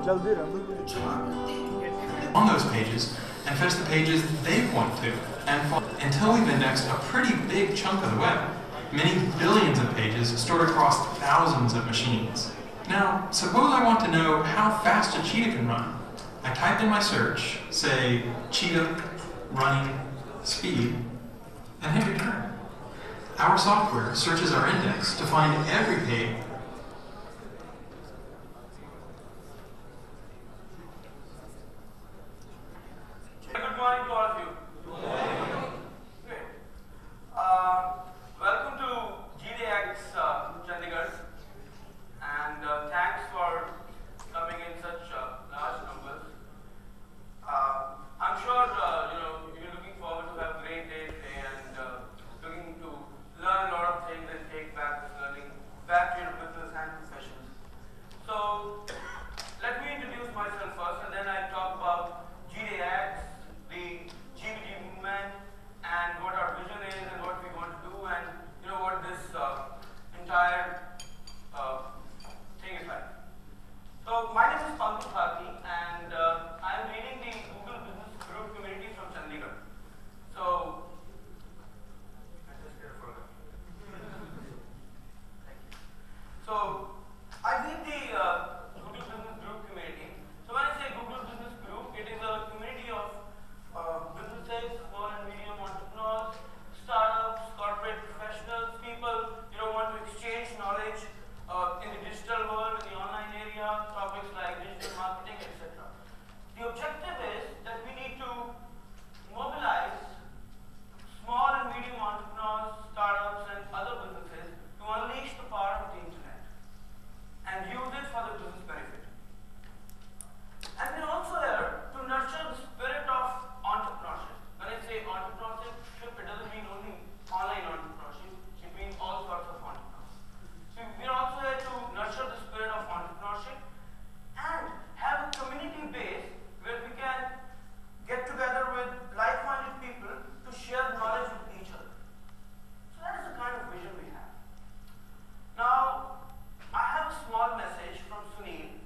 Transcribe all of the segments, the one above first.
on those pages and fetch the pages they point to, and until we've indexed a pretty big chunk of the web, many billions of pages stored across thousands of machines. Now, suppose I want to know how fast a cheetah can run. I type in my search, say cheetah running speed, and hit return. Our software searches our index to find every page. Good morning to all of you. Great. Welcome to GDayX Chandigarh, and thanks for coming in such large numbers. I'm sure you're looking forward to have a great day today and looking to learn a lot of things and take back this learning back to your business and professions. So let me introduce myself first, and then I'll talk about GDayX, the GDG movement, and what our vision is, and what we want to do, and what this entire thing is like. So my name is Panchkula, and I am leading the Google Business Group community from Chandigarh. So I just get a photo. Thank you. So I lead the Google Business Group community. So when I say Google Business Group, it is a community of businesses, small and medium entrepreneurs, startups, corporate professionals, people who want to exchange knowledge in the digital world, in the online area, topics like digital marketing, etc. The objective is that we need to mobilize small and medium entrepreneurs, startups, and other businesses to unleash the power of the internet and use it for the business benefit. And we're also here to nurture the spirit of entrepreneurship. When I say entrepreneurship, it doesn't mean only online entrepreneurship, it means all sorts of entrepreneurs. So we're also here to nurture the spirit of entrepreneurship and have a community base where we can get together with like-minded people to share knowledge with each other. So that is the kind of vision we have. Now, I have a small message from Sunil,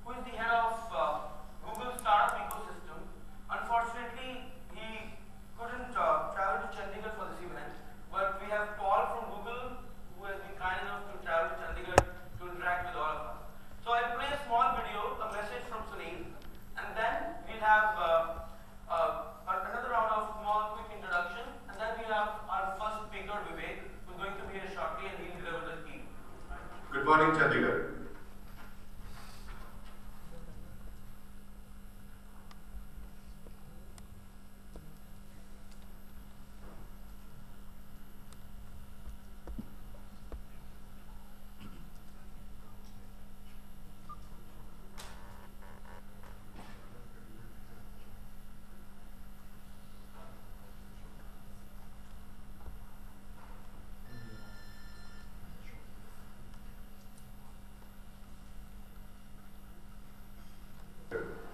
who is the head of Google Startup Ecosystem. Unfortunately, he couldn't travel to Chandigarh for this event, but we have Paul from Google, who has been kind enough to travel to Chandigarh to interact with all of us. So I'll play a small video, a message from Sunil, and then we'll have another round of small quick introduction, and then we'll have our first speaker, Vivek, who's going to be here shortly, and he'll deliver the key. Good morning, Chandigarh.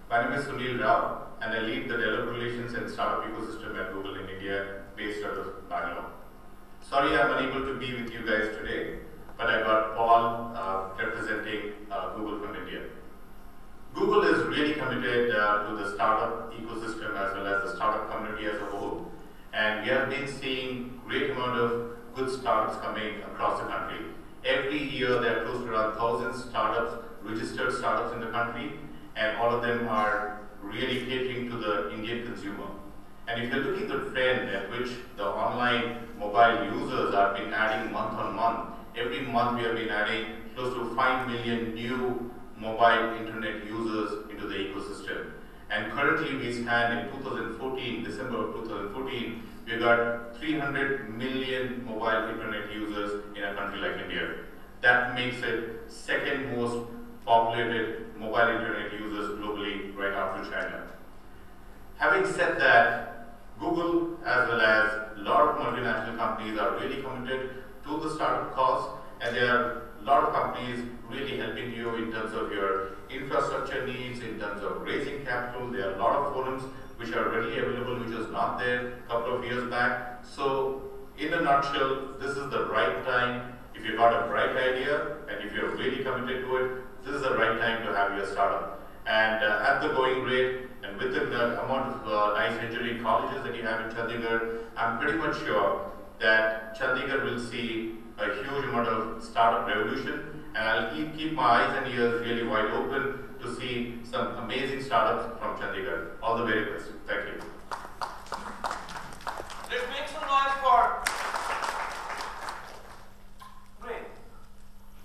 My name is Sunil Rao, and I lead the Developer Relations and Startup Ecosystem at Google in India, based out of Bangalore. Sorry I'm unable to be with you guys today, but I got Paul representing Google from India. Google is really committed to the startup ecosystem as well as the startup community as a whole, and we have been seeing great amount of good startups coming across the country. Every year there are close to around 1,000 startups, registered startups in the country, and all of them are really catering to the Indian consumer. And if you're looking at the trend at which the online mobile users have been adding month on month, every month we have been adding close to 5 million new mobile internet users into the ecosystem. And currently we stand in 2014, December of 2014, we got 300 million mobile internet users in a country like India. That makes it second most populated mobile internet users globally, right after China. Having said that, Google as well as a lot of multinational companies are really committed to the startup cause, and there are a lot of companies really helping you in terms of your infrastructure needs, in terms of raising capital. There are a lot of forums which are readily available, which was not there a couple of years back. So in a nutshell, this is the right time. If you've got a bright idea and if you're really committed to it, this is the right time to have your startup. and at the going rate and with the amount of nice engineering colleges that you have in Chandigarh, I'm pretty much sure that Chandigarh will see a huge amount of startup revolution, and I'll keep my eyes and ears really wide open to see some amazing startups from Chandigarh. All the very best. Thank you. Let's make some noise for. Great.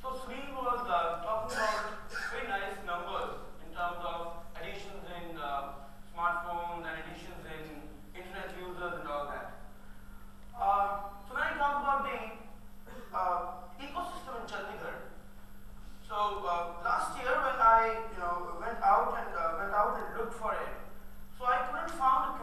So Sri was talking about very nice numbers in terms of additions in smartphones and additions in internet users and all that. So when I talk about the ecosystem in Chandigarh, so last year when I went out and looked for it, so I couldn't find a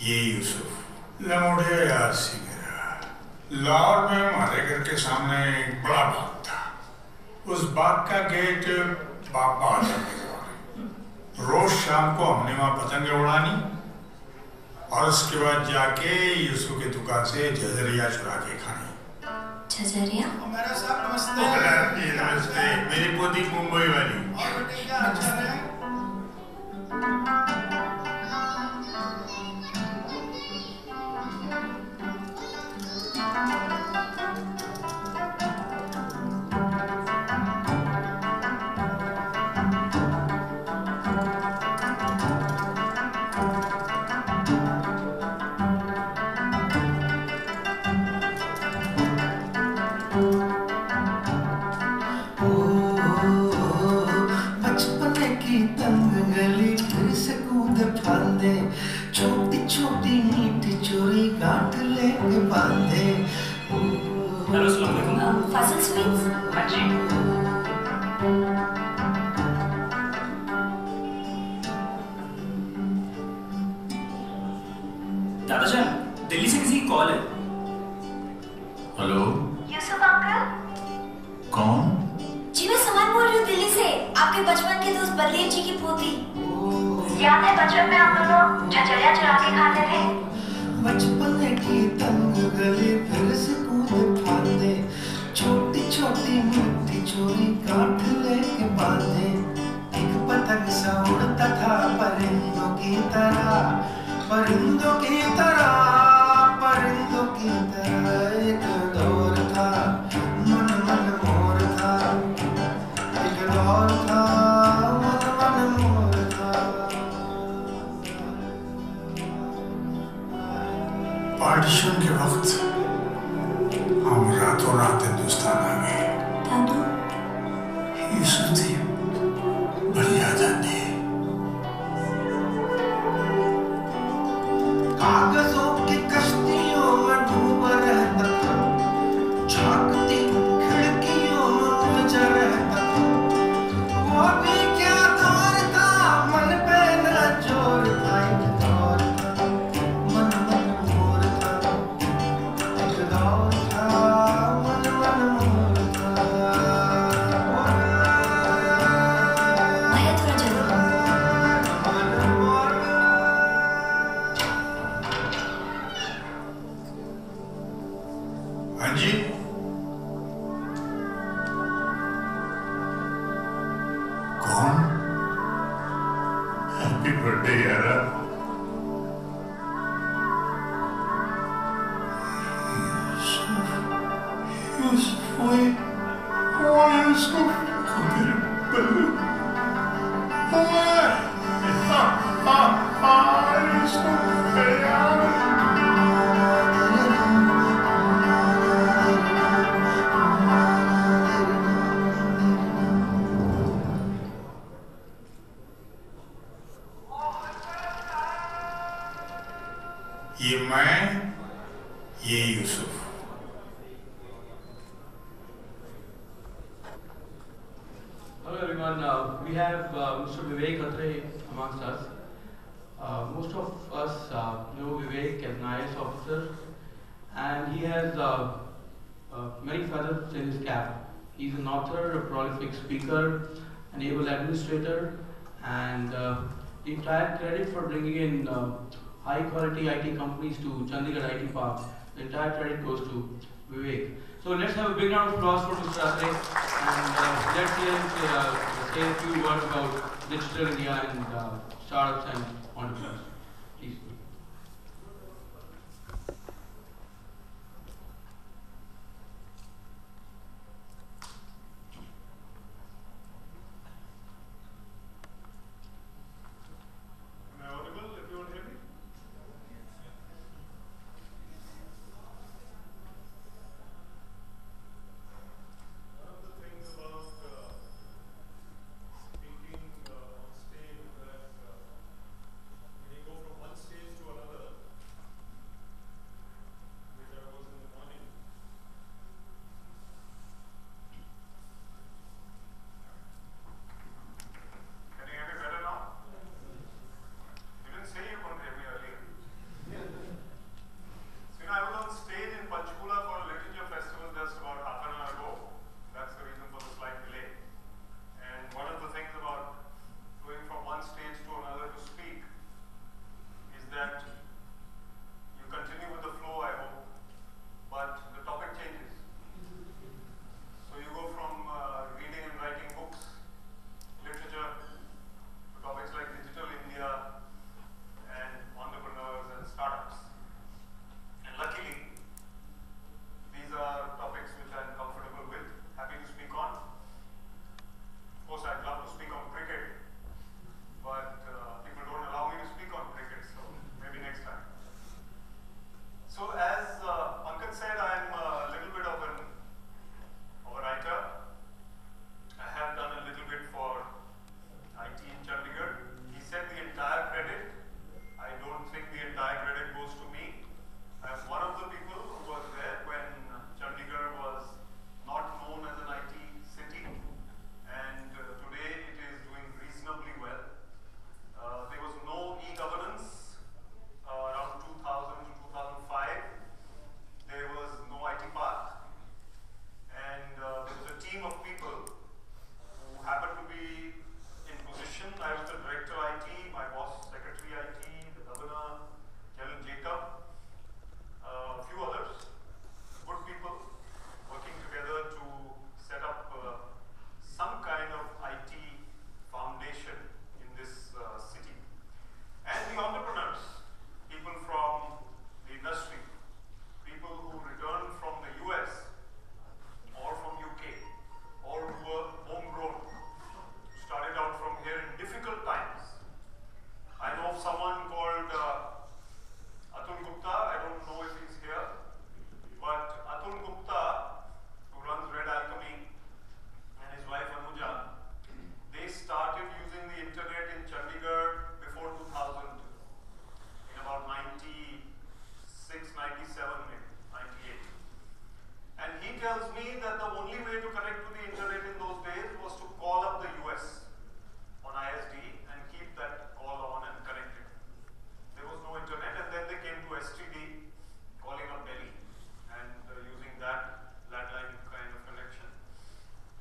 ये यूसुफ लमोड़े याद सी मेरा। लाहौर में हमारे घर के सामने एक बड़ा बाग था। उस बाग का गेट बाबा आजम के द्वारा। रोज शाम को हमने वहां पतंगे उड़ानी और उसके बाद जाके यूसुफ की दुकान से झजरिया चुरा के खानी। झजरिया? मेरा साहब नमस्ते। नमस्ते। मेरी पोती मुंबई वाली। दादाजान, दिल्ली से किसी की कॉल है। Hello, Yusuf uncle? कौन? जी मैं समान बोल रही हूँ दिल्ली से। आपके बचपन के दोस्त बलदेव जी की पोती। याद है बचपन में हम दोनों झजरिया चुरा के खाते थे? बचपन की तंग गली फिर से कूद फांदे, छोटी छोटी मिट्टी चोरी काट लेके बांधे। एक पतंग सा उड़ता था परिंदों की तरह, परिंदों की तरह, परिंदों की तरह। एक दौर था मन मन मोर था, एक दौर था मन मन मोर था। पार्टीशन के वक्त हम रातों रात हिंदुस्तान आ गए। दादू? यूसुफ थी बड़ी आजादी। कागजों की कश्तियों में डूब रहता था, झांकती खिड़कियों में उलझ रहता था। वो भी क्या दौर था, मन पे न जोर था। एक दौर था मन मन मोर था, एक दौर था मन मन मोर था। भैया थोड़ा जल्दी। हाँ जी, कौन? हैप्पी बर्थडे यारा। यूसुफ ओए, यूसुफ मेरे बल्लू। यूसुफ यार। ये मैं, ये Yusuf. Hello everyone, we have Mr. Vivek Atray amongst us. Most of us know Vivek as an IAS officer, and he has many feathers in his cap. He's an author, a prolific speaker, an able administrator, and the entire credit for bringing in high quality IT companies to Chandigarh IT Park, the entire credit goes to Vivek. So let's have a big round of applause for Mr. Atray, and let's hear him say a few words about digital India and startups and entrepreneurs. Please. Am I audible? Everyone hear me? One of the things about speaking on stage that many me that the only way to connect to the internet in those days was to call up the US on ISD and keep that call on and connect it. There was no internet, and then they came to STD, calling up Delhi and using that landline kind of connection.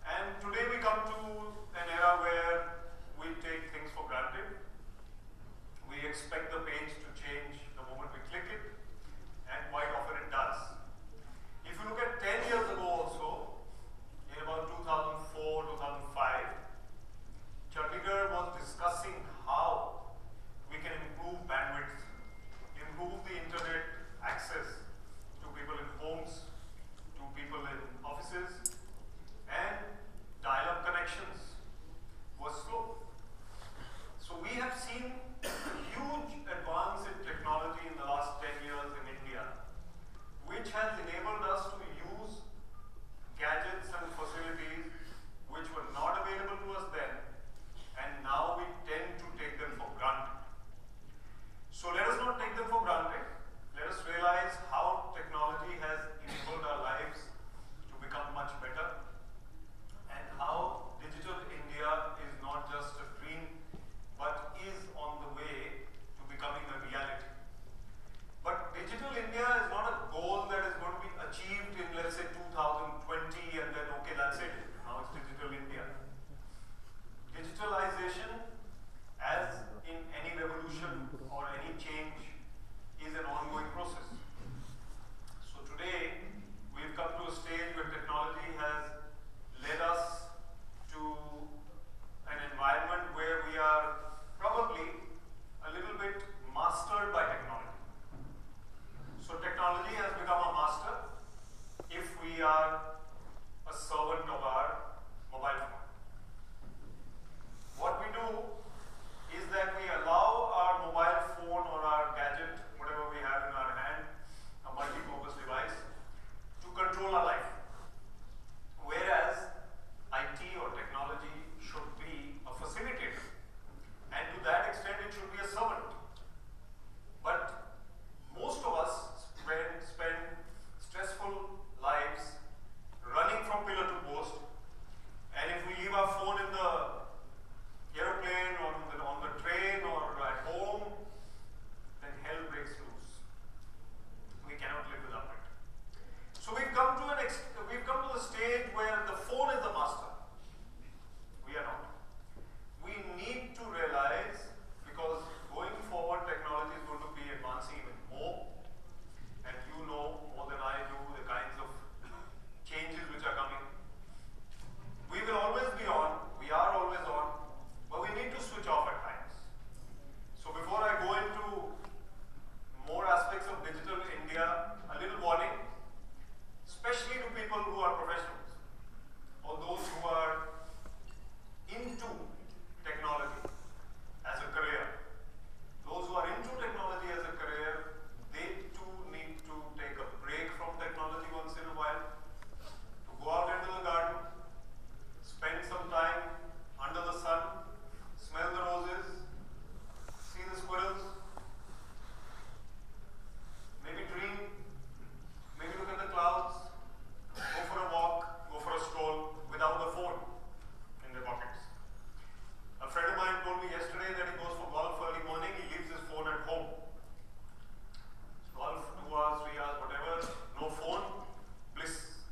And today we come to an era where we take things for granted. We expect the page to change the moment we click it, and quite often it does. If you look at 10 years ago also, in about 2004, 2005, Chandigarh was discussing how we can improve bandwidth, improve the internet access to people in homes, to people in offices, and dial-up connections was slow. So we have seen huge advance in technology in the last 10 years in India, which has enabled us to use gadgets and facilities which were not available to us then, and now we tend to take them for granted. So let us not take them for granted. Let us realize how technology has enabled our lives to become much better, and how digital India is not just a dream, but is on the way to becoming a reality. But digital India is not a goal that is going to be achieved in, let's say, 2020 and then, okay, that's it. Now it's digital India. Digitalization, as in any revolution or any change, is an ongoing process. So today, we've come to a stage where technology has led us to an environment where we are probably a little bit mastered by technology. So technology has become a master if we are a servant of our mobile phone. What we do is that we allow our mobile phone or our gadget, whatever we have in our hand, a multi-purpose device, to control our life. Whereas IT or technology should be a facilitator, and to that extent it should be a servant. But most of us spend stressful lives running from pillar to post, and if we leave our phone in the airplane or on the train or at home, then hell breaks loose. We cannot live without it. So we've come to the stage where the phone is the master. We are not. We need to realize, because going forward technology is going to be advancing even more, and you know more than I do the kinds of changes which are coming. We will always be on, we are always on, but we need to switch off at times. So before I go into more aspects of digital India, a little warning, especially to people who are professionals or those who are into technology as a career. Those who are into technology as a career, they too need to take a break from technology once in a while, to go out into the garden, spend some time under the sun, smell the roses, see the squirrels, maybe dream, maybe look at the clouds, go for a walk, go for a stroll without the phone in their pockets. A friend of mine told me yesterday that he goes for golf early morning, he leaves his phone at home. Golf, 2 hours, 3 hours, whatever, no phone, bliss.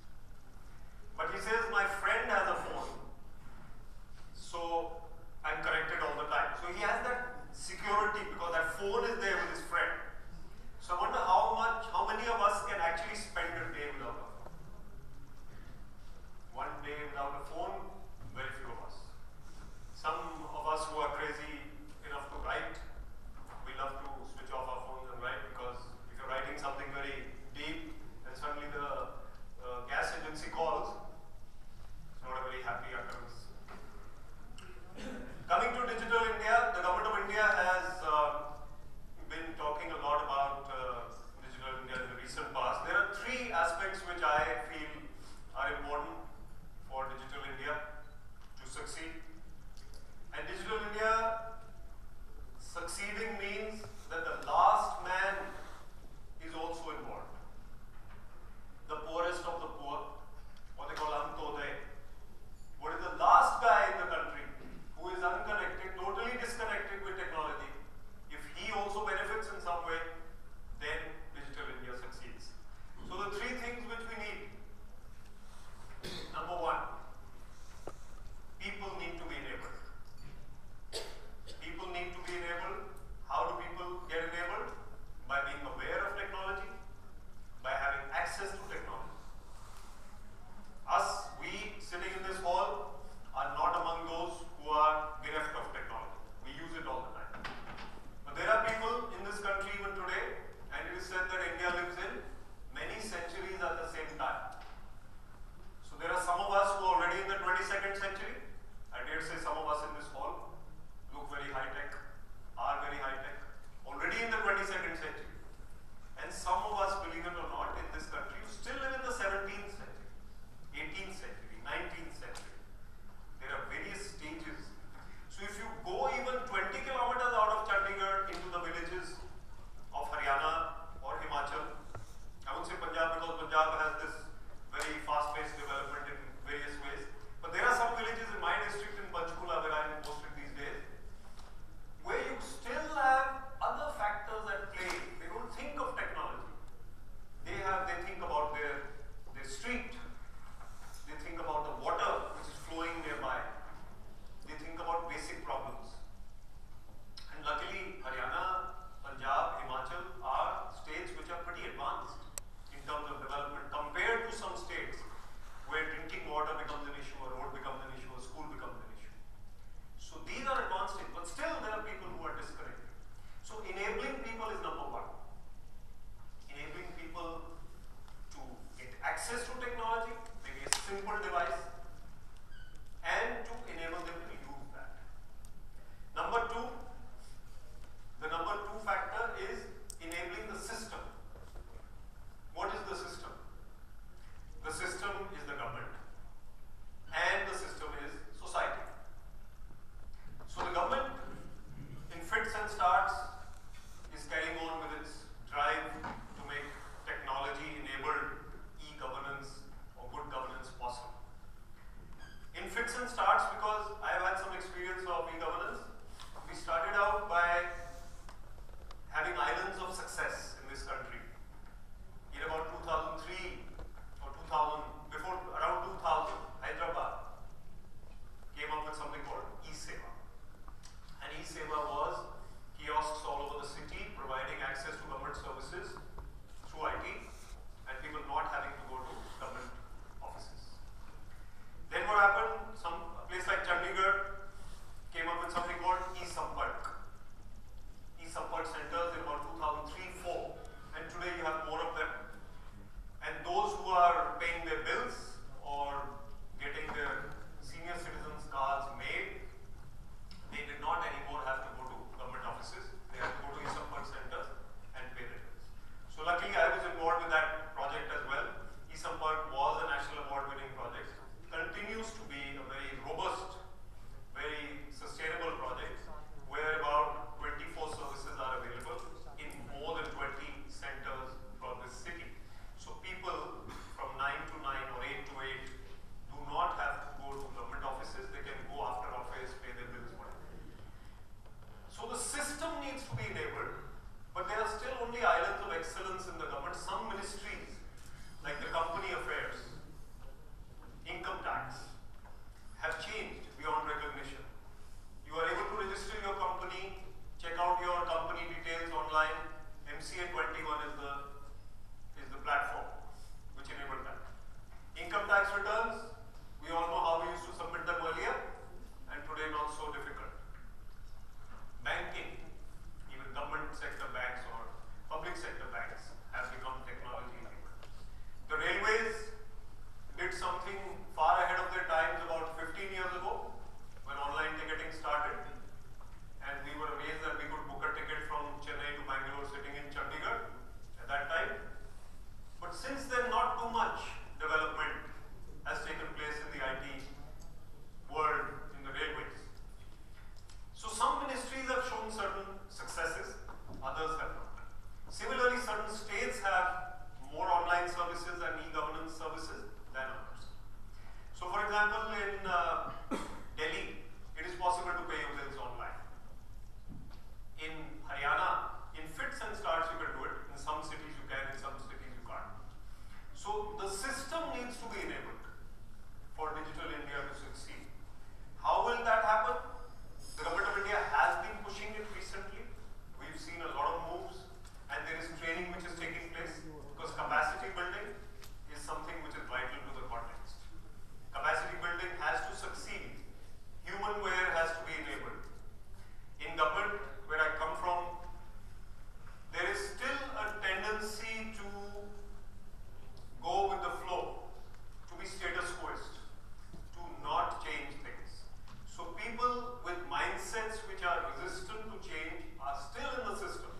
But he says, my friend has a phone, so I'm connected all the time. So he has that security because that phone is there with his friend. So I wonder how many of us can actually spend a day without a phone? One day without a phone, very few of us. Some of us who are crazy enough to write, we love to switch off our phones and write, because if you're writing something very deep and suddenly the gas agency calls, it's not a very happy occurrence. Coming to digital India, the government of India has been talking a lot about digital India in the recent past. There are 3 aspects which I feel are important for digital India to succeed. And digital India succeeding means that the last man is also involved. The poorest of the poor, or the So the system needs to be enabled for Digital India to succeed. How will that happen? The Government of India has been pushing it recently. We've seen a lot of moves, and there is training which is taking place, because capacity building is something which is vital to the context. Capacity building has to succeed. Humanware has to be enabled. In government, where I come from, there is still a tendency to go with the flow, to be status quoist, to not change things. So people with mindsets which are resistant to change are still in the system.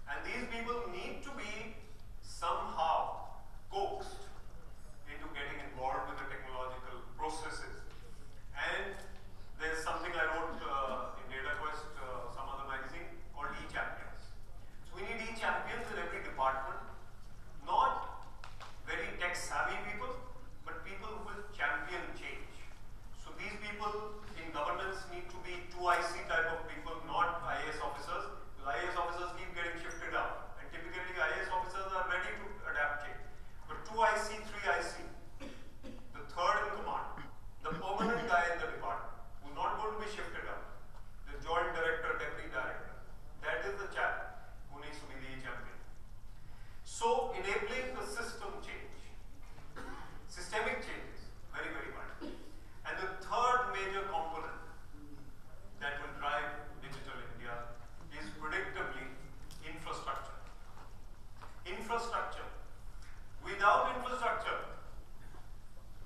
And these people need to be somehow coaxed into getting involved with the technological processes. And there's something I wrote in DataQuest, some other magazine, called e-champions. So we need e-champions in every department, not very tech-savvy people, but people who will champion change. So these people in governance need to be 2IC type of people, not IAS officers. Because IAS officers keep getting shifted out, and typically IAS officers are ready to adapt change. But 2IC, 3IC, the third in command, the permanent guy in the department, who's not going to be shifted out, the joint director, deputy director, that is the chap who needs to be the champion. So enabling the system change, systemic changes, very, very vital. And the third major component that will drive Digital India is predictably infrastructure. Infrastructure. Without infrastructure,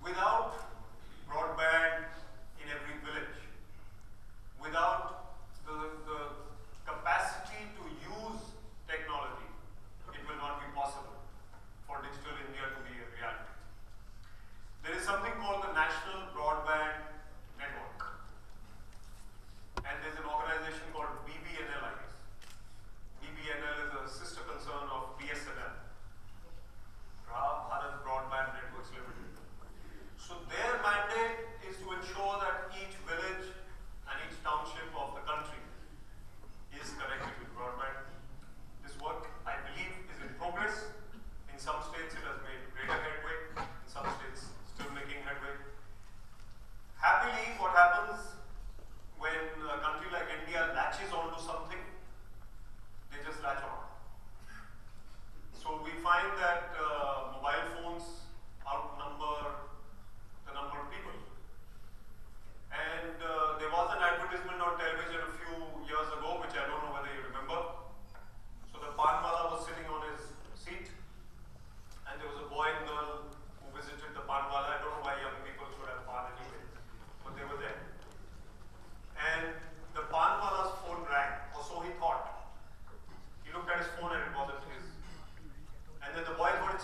without broadband in every village, without the capacity to use technology, it will not be possible for Digital India to be a reality. There is something called the National Broadband Network, and there's an organization called BBNL, I guess. BBNL is a sister concern of BSNL, Bharat Broadband Networks Limited. So their mandate is to ensure that each village and each township of the country is connected with broadband. This work, I believe, is in progress. In some states it has made greater headway, in some states still making headway. Happily, what happens when a country like India latches onto something, they just latch on. So we find that mobile phones outnumber the number of people. And there was an advertisement on television a few years ago, which I don't know whether you remember. So the panwala was sitting on his seat, and there was a boy and girl who visited the panwala. I don't know why young people should have pan anyway, but they were there. And the panwala's phone rang, or so he thought. He looked at his phone and it wasn't his. And then the boy got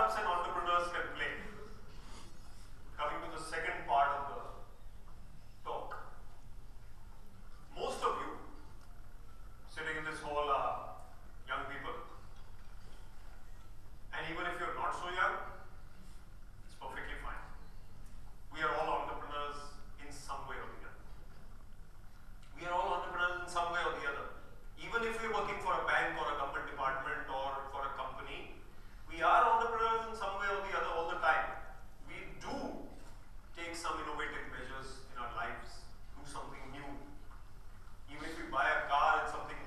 startups and entrepreneurs can play. Coming to the second part of the talk. Most of you sitting in this hall are young people. And even if you're not so young, it's perfectly fine. We are all entrepreneurs in some way or the other. We are all entrepreneurs in some way or the other. Even if we're working for a bank or a government department or for a company, we are entrepreneurs in some way or the other all the time. We do take some innovative measures in our lives, do something new. Even if we buy a car, it's something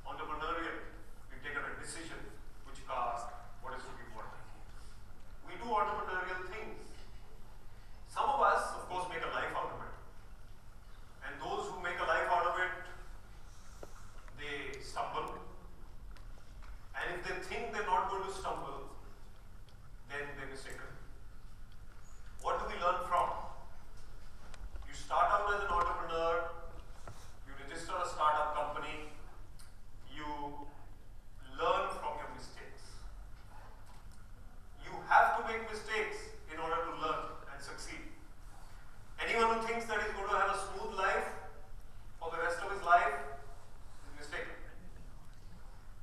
entrepreneurial. We've taken a decision which car, what is to be bought. We do entrepreneurial things. Some of us, of course, make a life out of it. And those who make a life out of it, they stumble. And if they think they're not going to stumble, then they're mistaken. What do we learn from? You start out as an entrepreneur, you register a startup company, you learn from your mistakes. You have to make mistakes in order to learn and succeed. Anyone who thinks that he's going to have a smooth life for the rest of his life is mistaken.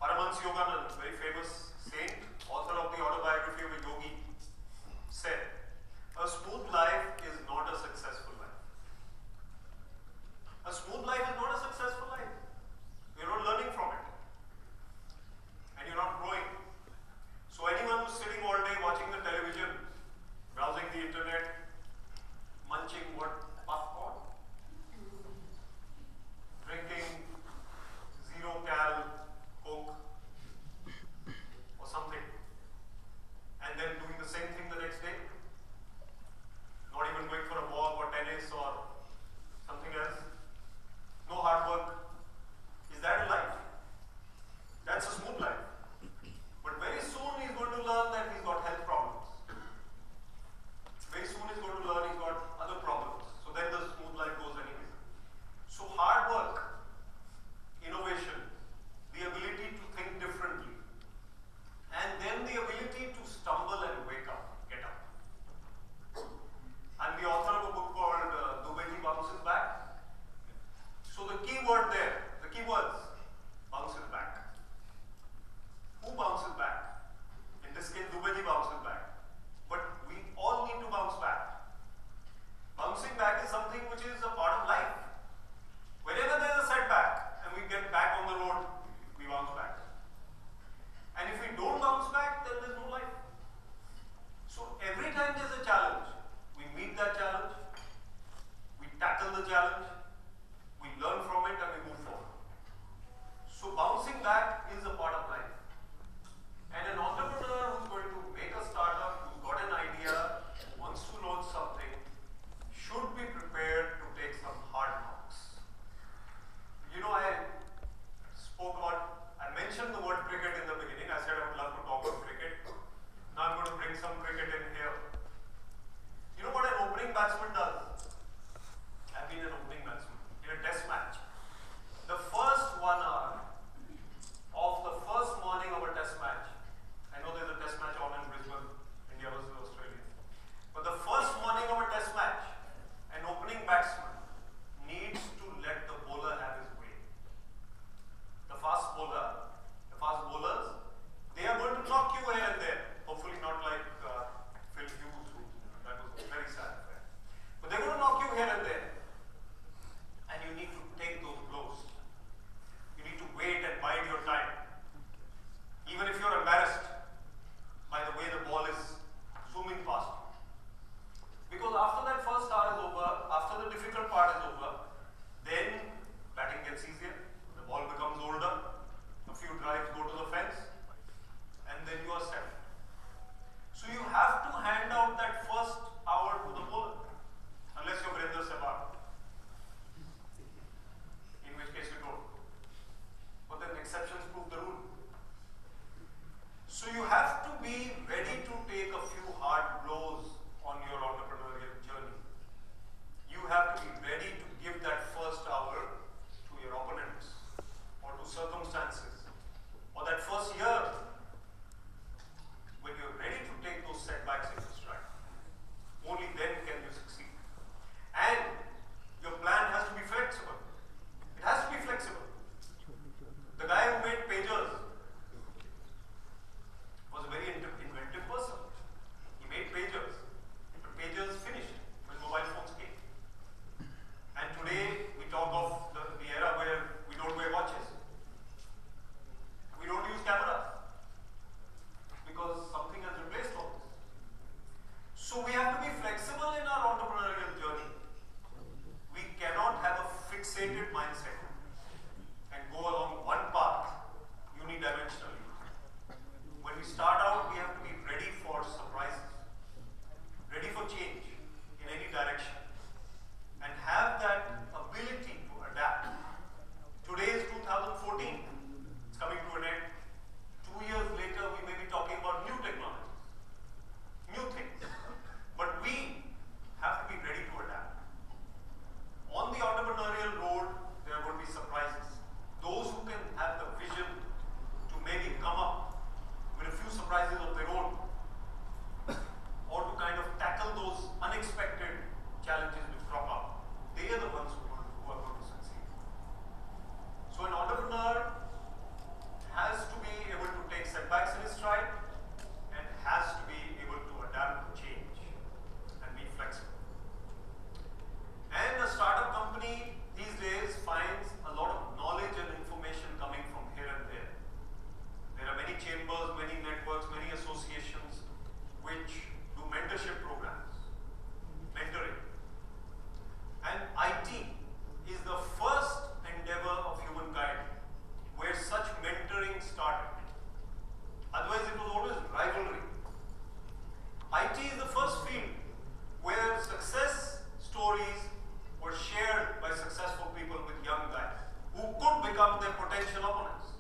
Paramahansa Yogananda, very famous saint, author of the autobiography of a yogi, said, a smooth life is not a successful life. A smooth life is not a successful life. You're not learning from it. And you're not growing. So anyone who's sitting all day watching the television, browsing the internet, munching what? Popcorn? Drinking zero-cal Coke or something, and then doing the same thing the next day, not even going for a walk or tennis or something else, no hard work. Is that a life? That's a smooth life. But very soon he's going to learn that he's got health problems. Very soon he's going to learn he's got other problems. So then the smooth life goes anyway. So hard work, innovation, the ability to think differently, and then the ability to stumble and wake up, get up. I'm the author of a book called Dubeji Bounces Back. So the key word there, the key words, bounces back. Who bounces back? In this case, Dubeji bounces back. But we all need to bounce back. Bouncing back is something which is a part of life. Whenever there's a setback and we get back on the road, we bounce back. And if we don't bounce back, then there's no life. So every time there's a challenge, we meet that challenge, we tackle the challenge, we learn from it and we move forward. So bouncing back is a part of life. And an entrepreneur who's going to make a startup, who's got an idea, wants to launch something, should be prepared to take some hard knocks. You know, I mentioned the word cricket in the beginning. I said I would love to talk about cricket. Now I'm going to bring some cricket in here. You know what an opening batsman does? I've been an opening batsman in a test match. The first 1 hour of the first morning of a test match, I know there's a test match on in Brisbane, India versus Australia. But the first morning of a test match, an opening batsman needs to let the bowler have his way. The fast bowlers, they are going to knock you here and there. Hopefully not like Phil Hughes, that was a very sad affair. But IT is the first field where success stories were shared by successful people with young guys who could become their potential opponents,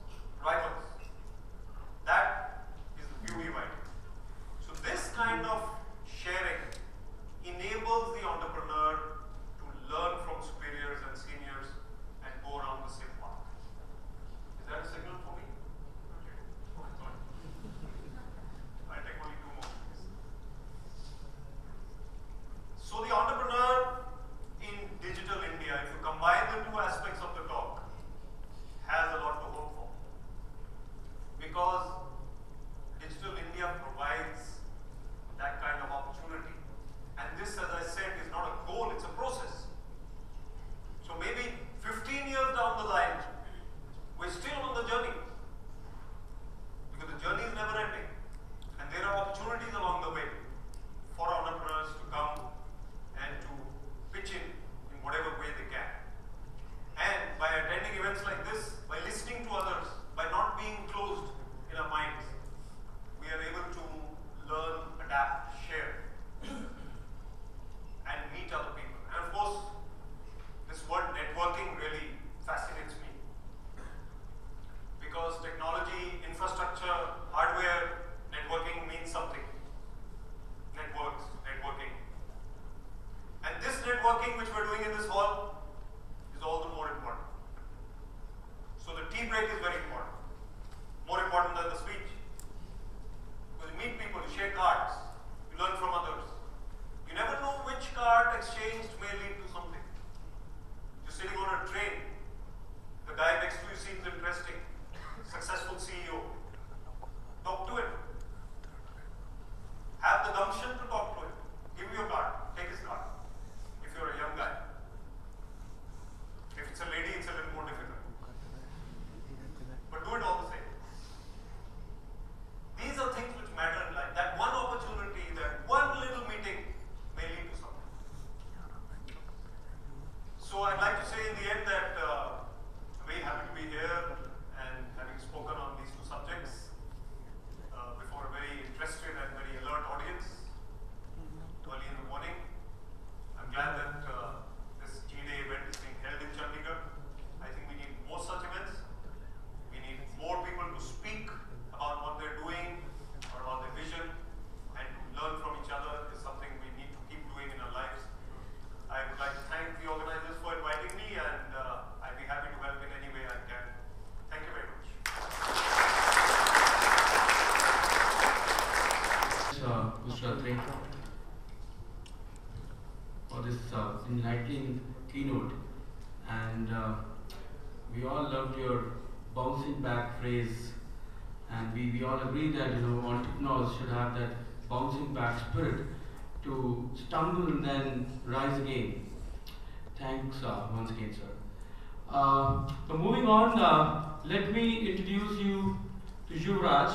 rivals. That is the beauty of IT. So this kind of sharing enables the entrepreneur to learn from superiors and seniors and go around the same path. Is that a signal for me? I'll take only 2 more. So the entrepreneur in digital India, if you combine the 2 aspects of the talk, has a lot to hope for. Because digital India provides that kind of opportunity. And this, as I said, is not a goal, it's a process. So maybe 15 years down the line, we're still on the journey. Because the journey is never ending. And there are opportunities along the way for entrepreneurs to come and to pitch in whatever way they can. And by attending events like this, by listening to others, by not being closed in our minds, we are able to learn, adapt, share, and meet other people. And of course, this word networking really fascinates me. Because technology, infrastructure, hardware, networking means something. Networks, networking. And this networking which we're doing in this hall is all the more important. So the tea break is very important. More important than the speech. Because you meet people, you share cards, you learn from others. You never know which card exchanged may lead to something. You're sitting on a train, the guy next to you seems interesting, successful CEO. Talk to him. Have the gumption to talk to him. Give him your card, take his card. If you're a young guy. If it's a lady, it's a little more difficult. But do it all the same. These are things which matter in life. That one opportunity, that one little meeting may lead to something. So I'd like to say in the end that I'm very happy to be here and having spoken on these 2 subjects before a very interested and very alert audience early in the morning. I'm glad that this GDay event is being held in Chandigarh. I think we need more such events. We need more people to speak about what they're doing or about their vision, and to learn from each other is something we need to keep doing in our lives. I would like to thank the organizers for inviting me, and I'd be happy to help in any way I can. Thank you very much. Mr. Atray, for this enlightening keynote, and we all loved your bouncing back phrase, and we all agree that entrepreneurs should have that bouncing back spirit to stumble and then rise again. Thanks once again, sir. So moving on, let me introduce you to Yuvraj.